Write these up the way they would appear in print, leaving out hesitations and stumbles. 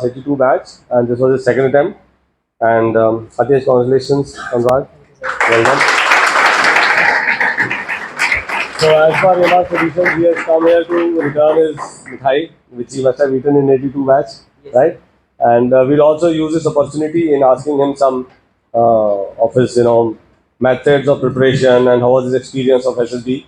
82 batch, and this was his second attempt. And Hitesh, congratulations, Anurag. Well done. So as per Yama's tradition, he has come here to return his mithai, which he must have eaten in 82 batch, yes, right? And we'll also use this opportunity in asking him some of his, methods of preparation and how was his experience of SSB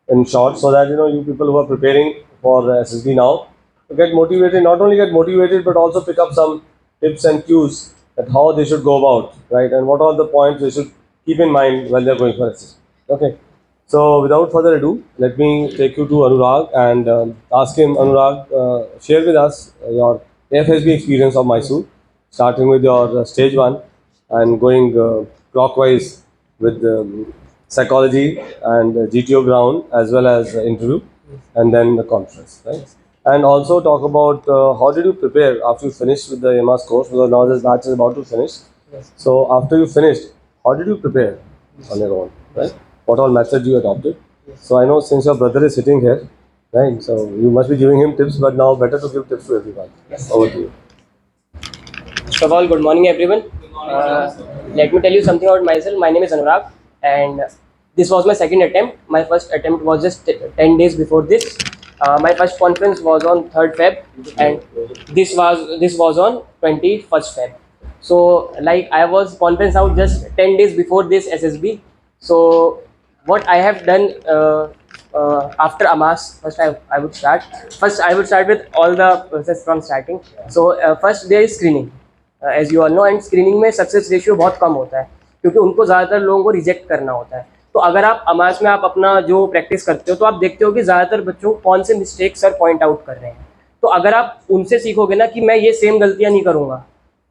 in short, so that you people who are preparing for SSB now to get motivated, not only get motivated but also pick up some tips and cues that how they should go about, right? And what are the points they should keep in mind when they're going for SSB. Okay. So without further ado, let me take you to Anurag and ask him, Anurag, share with us your FSB experience of Mysore, starting with your stage 1 and going clockwise with psychology and GTO ground as well as interview, and then the conference, right? And also talk about how did you prepare after you finished with the MR's course, because now this batch is about to finish. Yes. So after you finished, how did you prepare on your own, right? What all methods you adopted? Yes. So I know since your brother is sitting here, right? So you must be giving him tips, but now better to give tips to everyone. Yes. Over to you. First of all, good morning everyone. Let me tell you something about myself. My name is Anurag, and this was my second attempt. My first attempt was just 10 days before this. My first conference was on 3rd Feb, and this was on 21st Feb. So like I was conference out just 10 days before this SSB. So what I have done after AMAS, I would start. First I would start with all the process from starting. So first there is screening. As you all know, and screening में success ratio बहुत कम होता है क्योंकि उनको ज़्यादातर लोगों को रिजेक्ट करना होता है. तो अगर आप अमास में आप अपना जो प्रैक्टिस करते हो तो आप देखते हो कि ज़्यादातर बच्चों को कौन से मिस्टेक सर पॉइंट आउट कर रहे हैं. तो अगर आप उनसे सीखोगे ना कि मैं ये सेम गलतियाँ नहीं करूँगा,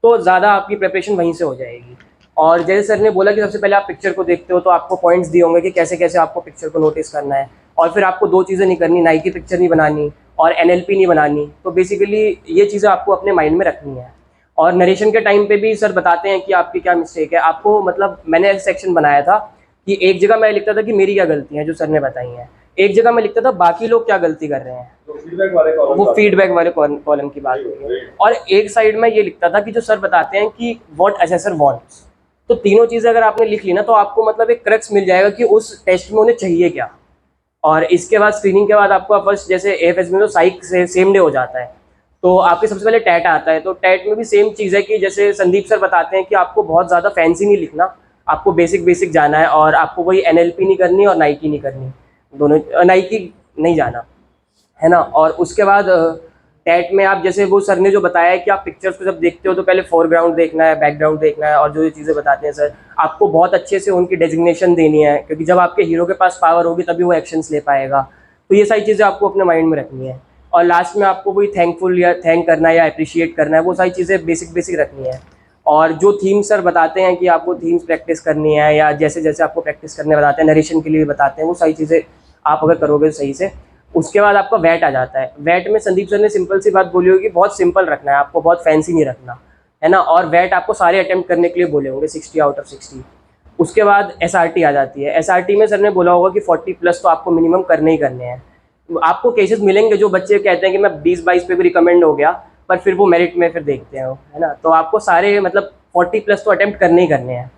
तो ज़्यादा आपकी प्रिपरेशन वहीं से हो जाएगी. और जैसे सर ने बोला कि सबसे पहले आप पिक्चर को देखते हो, तो आपको पॉइंट्स दिए होंगे कि कैसे कैसे आपको पिक्चर को नोटिस करना है. और फिर आपको 2 चीज़ें नहीं करनी, नाइकी पिक्चर नहीं बनानी और NLP नहीं बनानी. तो बेसिकली ये चीज़ें आपको अपने माइंड में रखनी है. और नरेशन के टाइम पे भी सर बताते हैं कि आपकी क्या मिस्टेक है. आपको मतलब मैंने ऐसा सेक्शन बनाया था कि एक जगह मैं लिखता था कि मेरी क्या गलती है जो सर ने बताई हैं, एक जगह मैं लिखता था बाकी लोग क्या गलती कर रहे हैं. तो फीडबैक वाले कॉलम की बात होती है. और एक साइड में ये लिखता था कि जो सर बताते हैं कि व्हाट असेसर वांट्स. तो तीनों चीज़ें अगर आपने लिख ली ना, तो आपको मतलब एक क्रक्स मिल जाएगा कि उस टेस्ट में उन्हें चाहिए क्या. और इसके बाद स्क्रीनिंग के बाद आपको फर्स्ट जैसे AFS में तो साइक से सेम डे हो जाता है, तो आपके सबसे पहले टैट आता है. तो टैट में भी सेम चीज़ है कि जैसे संदीप सर बताते हैं कि आपको बहुत ज़्यादा फैंसी नहीं लिखना, आपको बेसिक जाना है. और आपको वही NLP नहीं करनी और नाइकी नहीं करनी, दोनों नाइकी नहीं जाना है ना. और उसके बाद टैट में आप जैसे वो सर ने जो बताया है कि आप पिक्चर्स को जब देखते हो तो पहले फोरग्राउंड देखना है, बैकग्राउंड देखना है, और जो ये चीज़ें बताते हैं सर आपको बहुत अच्छे से उनकी डेजिग्नेशन देनी है, क्योंकि जब आपके हीरो के पास पावर होगी तभी वो एक्शंस ले पाएगा. तो ये सारी चीज़ें आपको अपने माइंड में रखनी है. और लास्ट में आपको वही थैंकफुल या थैंक करना है या अप्रिशिएट करना है, वो सारी चीज़ें बेसिक रखनी है. और जो थीम सर बताते हैं कि आपको थीम्स प्रैक्टिस करनी है, या जैसे जैसे आपको प्रैक्टिस करने बताते हैं, नरेशन के लिए बताते हैं, वो सारी चीज़ें आप अगर करोगे सही से. उसके बाद आपका वैट आ जाता है. वैट में संदीप सर ने सिंपल सी बात बोली होगी, बहुत सिंपल रखना है, आपको बहुत फैंसी नहीं रखना है ना. और वैट आपको सारे अटेम्प्ट करने के लिए बोले होंगे 60 आउट ऑफ 60. उसके बाद SRT आ जाती है. SRT में सर ने बोला होगा कि 40+ तो आपको मिनिमम करने ही करने हैं. आपको केसेस मिलेंगे जो बच्चे कहते हैं कि मैं 20-22 पे भी रिकमेंड हो गया, पर फिर वो मेरिट में फिर देखते हैं, है ना. तो आपको सारे मतलब 40+ तो अटेम्प्ट करने ही करने हैं.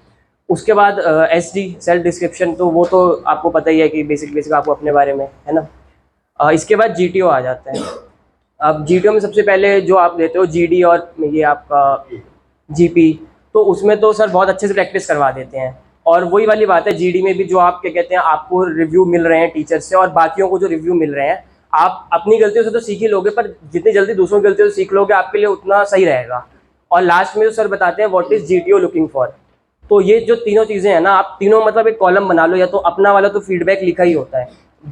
उसके बाद SD सेल्फ डिस्क्रिप्शन, तो वो तो आपको पता ही है कि बेसिक आपको अपने बारे में, है ना. इसके बाद GTO आ जाता है. अब GTO में सबसे पहले जो आप देते हो GD और ये आपका GP, तो उसमें तो सर बहुत अच्छे से प्रैक्टिस करवा देते हैं. और वही वाली बात है, GD में भी जो आप क्या कहते हैं, आपको रिव्यू मिल रहे हैं टीचर से, और बाकियों को जो रिव्यू मिल रहे हैं, आप अपनी गलतियों से तो सीख ही लोगे, पर जितनी जल्दी दूसरों की गलतियों से सीख लोगे आपके लिए उतना सही रहेगा. और लास्ट में जो सर बताते हैं what is GTO looking for. तो ये जो तीनों चीज़ें हैं ना, आप तीनों मतलब एक कॉलम बना लो, या तो अपना वाला तो फीडबैक लिखा ही होता है.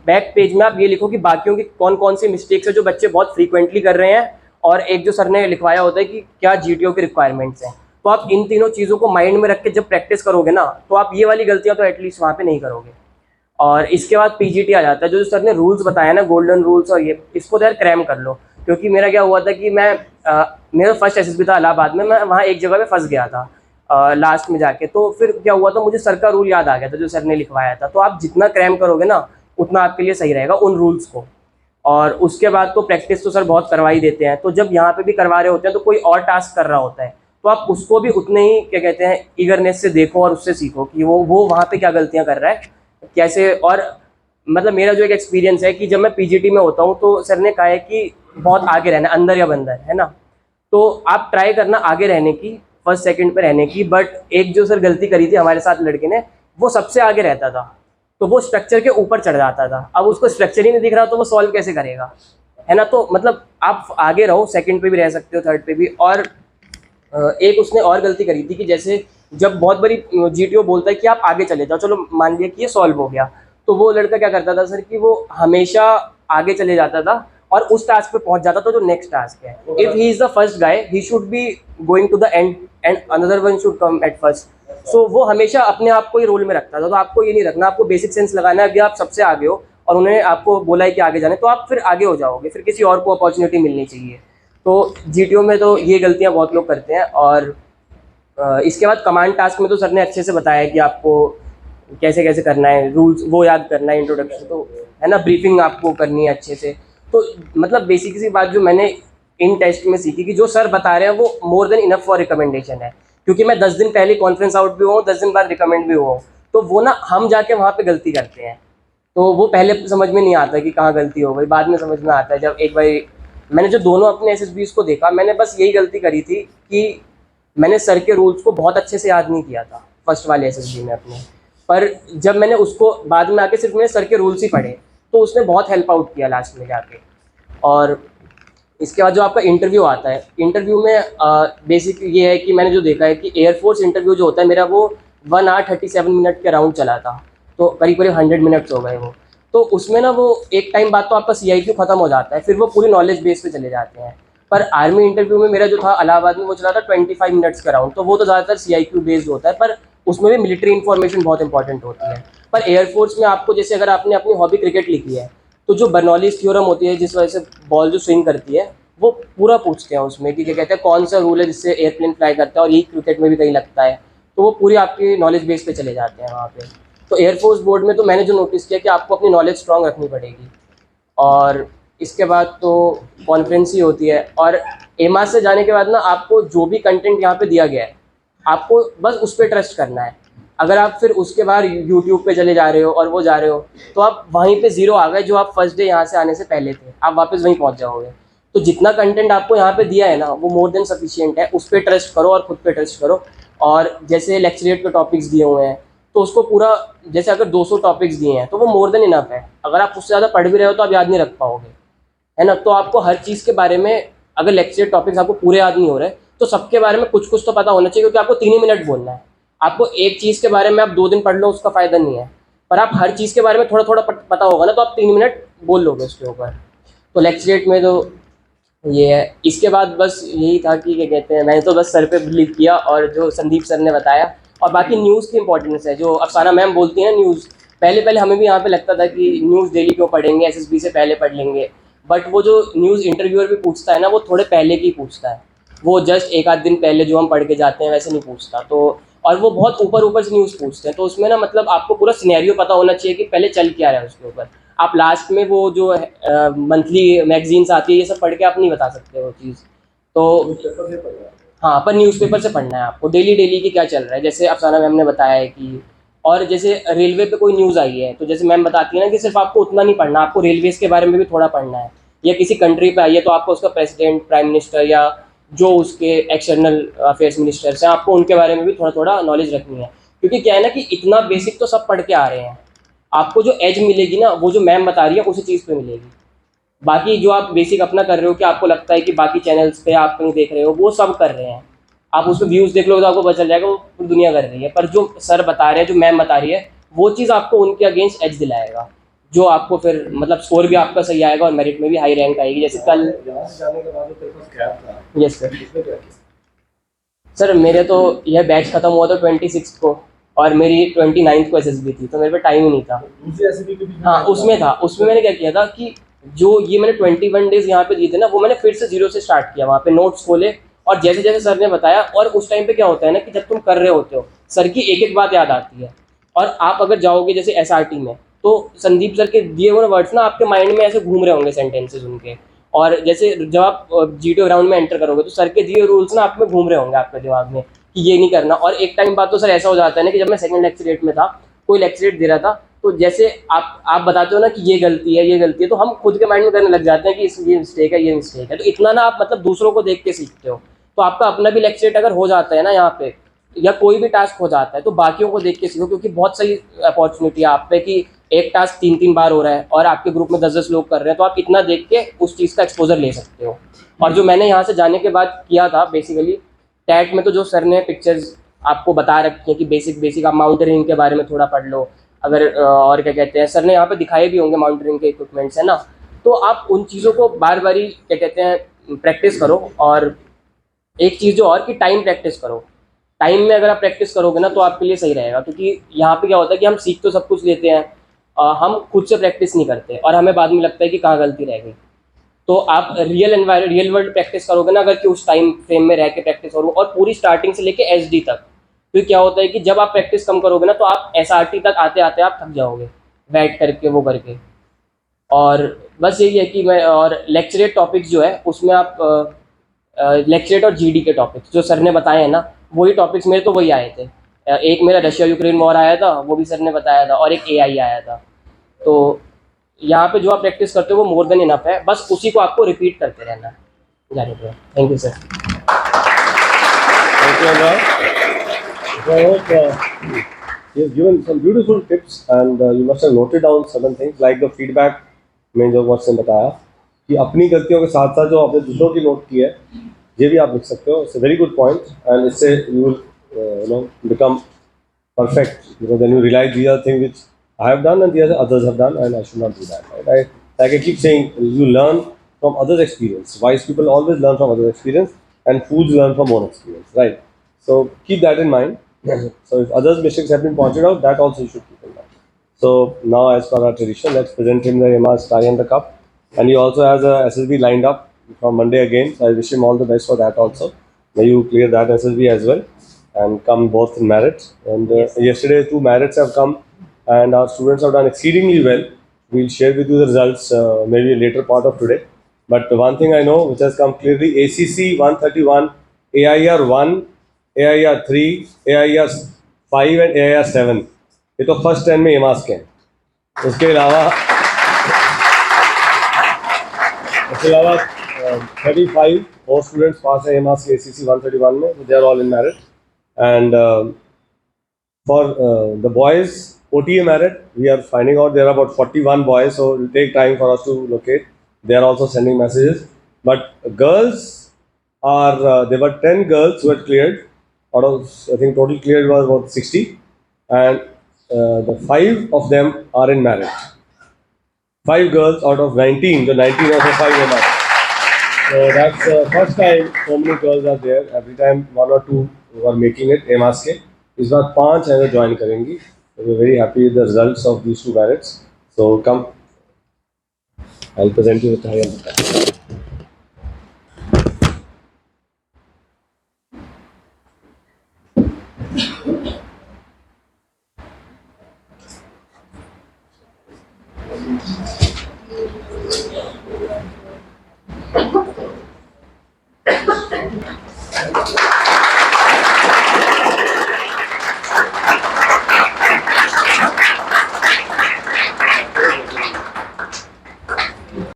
बैक पेज में आप ये लिखो कि बाकियों की कौन कौन सी मिस्टेक्स है जो बच्चे बहुत फ्रीक्वेंटली कर रहे हैं, और एक जो सर ने लिखवाया होता है कि क्या GTO के रिक्वायरमेंट्स हैं. तो आप इन तीनों चीज़ों को माइंड में रख के जब प्रैक्टिस करोगे ना, तो आप ये वाली गलतियाँ तो एटलीस्ट वहाँ पे नहीं करोगे. और इसके बाद PGT आ जाता है. जो सर ने रूल्स बताया ना, गोल्डन रूल्स, और ये इसको तो यार क्रैम कर लो. क्योंकि मेरा क्या हुआ था कि मेरा फर्स्ट SSB था इलाहाबाद में, मैं वहाँ एक जगह पे फंस गया था लास्ट में जाके. तो फिर क्या हुआ था, मुझे सर का रूल याद आ गया था जो सर ने लिखवाया था. तो आप जितना क्रैम करोगे ना, उतना आपके लिए सही रहेगा उन रूल्स को. और उसके बाद तो प्रैक्टिस तो सर बहुत करवा ही देते हैं। तो जब यहाँ पे भी करवा रहे होते हैं तो कोई और टास्क कर रहा होता है तो आप उसको भी उतने ही क्या कहते हैं ईगरनेस से देखो और उससे सीखो कि वो वहाँ पे क्या गलतियाँ कर रहा है कैसे। और मतलब मेरा जो एक एक्सपीरियंस है कि जब मैं पीजीटी में होता हूँ तो सर ने कहा है कि बहुत आगे रहना, अंदर या बंदर, है ना। तो आप ट्राई करना आगे रहने की, फर्स्ट सेकंड पे रहने की। बट एक जो सर गलती करी थी हमारे साथ लड़के ने, वो सबसे आगे रहता था तो वो स्ट्रक्चर के ऊपर चढ़ जाता था। अब उसको स्ट्रक्चर ही नहीं दिख रहा तो वो सॉल्व कैसे करेगा, है ना। तो मतलब आप आगे रहो, सेकंड पे भी रह सकते हो, थर्ड पे भी। और एक उसने और गलती करी थी कि जैसे जब बहुत बड़ी जीटीओ बोलता है कि आप आगे चले जाओ, चलो मान लिया कि ये सॉल्व हो गया, तो वो लड़का क्या करता था सर कि वो हमेशा आगे चले जाता था और उस टास्क पे पहुंच जाता था जो नेक्स्ट टास्क है। If he is the first guy he should be going to the end and another one should come at first. So वो हमेशा अपने आप को ही रोल में रखता था। तो आपको ये नहीं रखना, आपको बेसिक सेंस लगाना है। अभी आप सबसे आगे हो और उन्होंने आपको बोला है कि आगे जाने, तो आप फिर आगे हो जाओगे, फिर किसी और को अपॉर्चुनिटी मिलनी चाहिए। तो जीटीओ में तो ये गलतियां बहुत लोग करते हैं। और इसके बाद कमांड टास्क में तो सर ने अच्छे से बताया कि आपको कैसे कैसे करना है, रूल्स वो याद करना है, इंट्रोडक्शन तो है ना, ब्रीफिंग आपको करनी है अच्छे से। तो मतलब बेसिक सी बात जो मैंने इन टेस्ट में सीखी कि जो सर बता रहे हैं वो more than enough for recommendation है। क्योंकि मैं 10 दिन पहले कॉन्फ्रेंस आउट भी हुआ हूँ, 10 दिन बाद रिकमेंड भी हुआ हूँ। तो वो ना हम जाके वहाँ पे गलती करते हैं तो वो पहले समझ में नहीं आता कि कहाँ गलती हो गई, बाद में समझ में आता है। जब एक बार मैंने जो दोनों अपने एसएसबीज को देखा, मैंने बस यही गलती करी थी कि मैंने सर के रूल्स को बहुत अच्छे से याद नहीं किया था फर्स्ट वाले एसएसबी में अपने। पर जब मैंने उसको बाद में आके सिर्फ मैंने सर के रूल्स ही पढ़े तो उसने बहुत हेल्प आउट किया लास्ट में जाके। और इसके बाद जो आपका इंटरव्यू आता है, इंटरव्यू में बेसिक ये है कि मैंने जो देखा है कि एयरफोर्स इंटरव्यू जो होता है मेरा वो 1 आवर 37 मिनट के अराउंड चला था। तो करीब करीब 100 मिनट्स हो गए वो। तो उसमें ना वो एक टाइम बाद तो आपका CIQ खत्म हो जाता है, फिर वो पूरी नॉलेज बेस पे चले जाते हैं। पर आर्मी इंटरव्यू में मेरा जो था इलाहाबाद में वो चला था 25 मिनट्स का राउंड। तो वो तो ज़्यादातर CIQ बेस्ड होता है, पर उसमें भी मिलिट्री इन्फॉर्मेशन बहुत इंपॉर्टेंट होती है। पर एयरफोर्स में आपको जैसे अगर आपने अपनी हॉबी क्रिकेट लिखी है तो जो बर्नौलीज थ्योरम होती है जिस वजह से बॉल जो स्विंग करती है वो पूरा पूछते हैं उसमें कि क्या कहते हैं कौन सा रूल है जिससे एयरप्लेन फ्लाई करता है और यही क्रिकेट में भी कहीं लगता है। तो वो पूरी आपकी नॉलेज बेस पे चले जाते हैं वहाँ पे। तो एयरफोर्स बोर्ड में तो मैंने जो नोटिस किया कि आपको अपनी नॉलेज स्ट्रांग रखनी पड़ेगी। और इसके बाद तो कॉन्फ्रेंस ही होती है। और एमास से जाने के बाद ना आपको जो भी कंटेंट यहाँ पे दिया गया है आपको बस उस पर ट्रस्ट करना है। अगर आप फिर उसके बाद यूट्यूब पे चले जा रहे हो और वो जा रहे हो तो आप वहीं पे ज़ीरो आ गए जो आप फर्स्ट डे यहाँ से आने से पहले थे, आप वापस वहीं पहुँच जाओगे। तो जितना कंटेंट आपको यहाँ पे दिया है ना वो मोर देन सफिशिएंट है, उस पर ट्रस्ट करो और खुद पे ट्रस्ट करो। और जैसे लेक्चरेट के टॉपिक्स दिए हुए हैं तो उसको पूरा, जैसे अगर 200 टॉपिक्स दिए हैं तो वो मोर देन इनफ है। अगर आप उससे ज़्यादा पढ़ भी रहे हो तो आप याद नहीं रख पाओगे, है ना। तो आपको हर चीज़ के बारे में, अगर लेक्चर टॉपिक्स आपको पूरे याद नहीं हो रहे तो सबके बारे में कुछ कुछ तो पता होना चाहिए, क्योंकि आपको 3 ही मिनट बोलना है। आपको एक चीज़ के बारे में आप 2 दिन पढ़ लो उसका फ़ायदा नहीं है, पर आप हर चीज़ के बारे में थोड़ा थोड़ा पता होगा ना तो आप 3 मिनट बोल लोगे उसके ऊपर। तो लेक्चरेट में तो ये है। इसके बाद बस यही था कि क्या कहते हैं, मैंने तो बस सर पे बिलीव किया और जो संदीप सर ने बताया। और बाकी न्यूज़ की इंपॉर्टेंस है, जो अफसाना मैम बोलती है ना न्यूज़, पहले पहले हमें भी यहाँ पे लगता था कि न्यूज़ डेली क्यों पढ़ेंगे, एसएसबी से पहले पढ़ लेंगे। बट वो जो न्यूज़ इंटरव्यूअर भी पूछता है ना वो थोड़े पहले की पूछता है, वो जस्ट एक आध दिन पहले जो हम पढ़ के जाते हैं वैसे नहीं पूछता। तो और वो बहुत ऊपर ऊपर से न्यूज़ पूछते हैं, तो उसमें ना मतलब आपको पूरा सिनेरियो पता होना चाहिए कि पहले चल क्या रहा है उसके ऊपर। आप लास्ट में वो जो मंथली मैगजीन्स आती है ये सब पढ़ के आप नहीं बता सकते वो चीज़। तो हाँ, पर न्यूज़पेपर से पढ़ना है आपको डेली डेली की क्या चल रहा है। जैसे अफसाना मैम ने बताया है कि, और जैसे रेलवे पे कोई न्यूज़ आई है तो जैसे मैम बताती है ना कि सिर्फ आपको उतना नहीं पढ़ना, आपको रेलवेज़ के बारे में भी थोड़ा पढ़ना है। या किसी कंट्री पे आई है तो आपको उसका प्रेसिडेंट, प्राइम मिनिस्टर या जो उसके एक्सटर्नल अफेयर्स मिनिस्टर्स हैं आपको उनके बारे में भी थोड़ा थोड़ा नॉलेज रखनी है। क्योंकि क्या है ना कि इतना बेसिक तो सब पढ़ के आ रहे हैं, आपको जो एज मिलेगी ना वो जो मैम बता रही है उसी चीज़ पे मिलेगी। बाकी जो आप बेसिक अपना कर रहे हो कि आपको लगता है कि बाकी चैनल्स पे आप कहीं देख रहे हो वो सब कर रहे हैं, आप उस पर व्यूज़ देख लो तो आपको पता चल जाएगा वो पूरी दुनिया कर रही है। पर जो सर बता रहे हैं, जो मैम बता रही है, वो चीज़ आपको उनके अगेंस्ट एज दिलाएगा, जो आपको फिर मतलब स्कोर भी आपका सही आएगा और मेरिट में भी हाई रैंक आएगी। जैसे कल जाने के बाद तेरे पास गैप था, यस सर। इसमें क्या किया? सर मेरे तो यह बैच खत्म हुआ था 26 को और मेरी 29 को एसएसबी थी, तो मेरे पे टाइम ही नहीं था। दूसरी एसएसबी के भी हाँ उसमें था, उसमें मैंने क्या किया था कि जो ये मैंने 21 डेज यहाँ पे दिए थे ना वो मैंने फिर से जीरो से स्टार्ट किया, वहाँ पे नोट्स खोले और जैसे जैसे सर ने बताया। और उस टाइम पे क्या होता है ना कि जब तुम कर रहे होते हो सर की एक एक बात याद आती है। और आप अगर जाओगे जैसे एसआरटी में तो संदीप सर के दिए हुए वर्ड्स ना आपके माइंड में ऐसे घूम रहे होंगे सेंटेंसेस उनके, और जैसे जब आप जीटीओ ग्राउंड में एंटर करोगे तो सर के दिए रूल्स ना आप में घूम रहे होंगे आपके दिमाग में कि ये नहीं करना। और एक टाइम बाद तो सर ऐसा हो जाता है ना कि जब मैं सेकंड लेक्चरेट में था, कोई लेक्चरेट दे रहा था, तो जैसे आप बताते हो ना कि ये गलती है ये गलती है, तो हम खुद के माइंड में करने लग जाते हैं कि ये मिस्टेक है ये मिस्टेक है। तो इतना ना आप मतलब दूसरों को देख के सीखते हो। तो आपका अपना भी लेक्चरेट अगर हो जाता है ना यहाँ पे, या कोई भी टास्क हो जाता है, तो बाकियों को देख के सीखो, क्योंकि बहुत सही अपॉर्चुनिटी है आप पे कि एक टास्क 3-3 बार हो रहा है और आपके ग्रुप में 10-10 लोग कर रहे हैं, तो आप इतना देख के उस चीज़ का एक्सपोजर ले सकते हो। और जो मैंने यहाँ से जाने के बाद किया था बेसिकली, टैट में तो जो सर ने पिक्चर्स आपको बता रखी हैं कि बेसिक बेसिक आप माउंटेनिंग के बारे में थोड़ा पढ़ लो। अगर और क्या कहते हैं, सर ने यहाँ पे दिखाए भी होंगे माउंटेनिंग के इक्विपमेंट्स है ना, तो आप उन चीज़ों को बार बारी क्या कहते हैं प्रैक्टिस करो। और एक चीज़ जो और कि टाइम प्रैक्टिस करो। टाइम में अगर आप प्रैक्टिस करोगे ना तो आपके लिए सही रहेगा, क्योंकि यहाँ पे क्या होता है कि हम सीख तो सब कुछ लेते हैं, हम खुद से प्रैक्टिस नहीं करते और हमें बाद में लगता है कि कहाँ गलती रह गई। तो आप रियल वर्ल्ड प्रैक्टिस करोगे ना अगर, कि उस टाइम फ्रेम में रह के प्रैक्टिस करोगे और पूरी स्टार्टिंग से लेके एसडी तक, तो क्या होता है कि जब आप प्रैक्टिस कम करोगे ना तो आप एसआरटी तक आते आते आप थक जाओगे बैठ करके वो करके। और बस यही है कि मैं, और लेक्चरेट टॉपिक्स जो है उसमें आप लेक्चरेट और जीडी के टॉपिक्स जो सर ने बताए हैं ना, वही टॉपिक्स मेरे तो वही आए थे। एक मेरा रशिया यूक्रेन वॉर आया था, वो भी सर ने बताया था, और एक एआई आया था। तो यहाँ पे जो आप प्रैक्टिस करते हो वो मोर देन इनफ है, बस उसी को आपको रिपीट करते रहना है जाने पे। Thank you sir. Thank you, Anurag. So I hope you've given some beautiful tips, and you must have noted down certain things like the feedback में जो वर्ड बताया कि अपनी गलतियों के साथ साथ जो आपने दूसरों की नोट की है ये भी आप लिख सकते हो. It's a very good point, and इससे you will become perfect, because then you realize these are things which I have done and the others have done, and I should not do that. Right? Like I keep saying, you learn from others' experience. Wise people always learn from others' experience, and fools learn from own experience. Right? So keep that in mind. So if others' mistakes have been pointed out, that also you should keep in mind. So now, as per our tradition, let's present him the Yama's tie and the cup. And he also has a SSB lined up from Monday again. So I wish him all the best for that also. May you clear that SSB as well and come both in merit. And yesterday 2 merits have come, and our students have done exceedingly well. We'll share with you the results maybe a later part of today. But the one thing I know which has come clearly, ACC 131, AIR 1, AIR 3, AIR 5 and AIR 7. ये तो first 10 में एमास के हैं. उसके अलावा 35 more students pass है एमास के ACC 131 में. They are all in merit. And for the boys OTA merit, we are finding out there are about 41 boys, so it will take time for us to locate. They are also sending messages. But girls are there were 10 girls who had cleared out of, I think total cleared was about 60, and the 5 of them are in merit. 5 girls out of 19, the 19 also 5 of us. So that's the first time so many girls are there. Every time 1 or 2 who are making it एमास के. इस बार 5 हैं जो join करेंगी. We're very happy with the results of these 2 merits. So come, I'll present you the tie and the cup.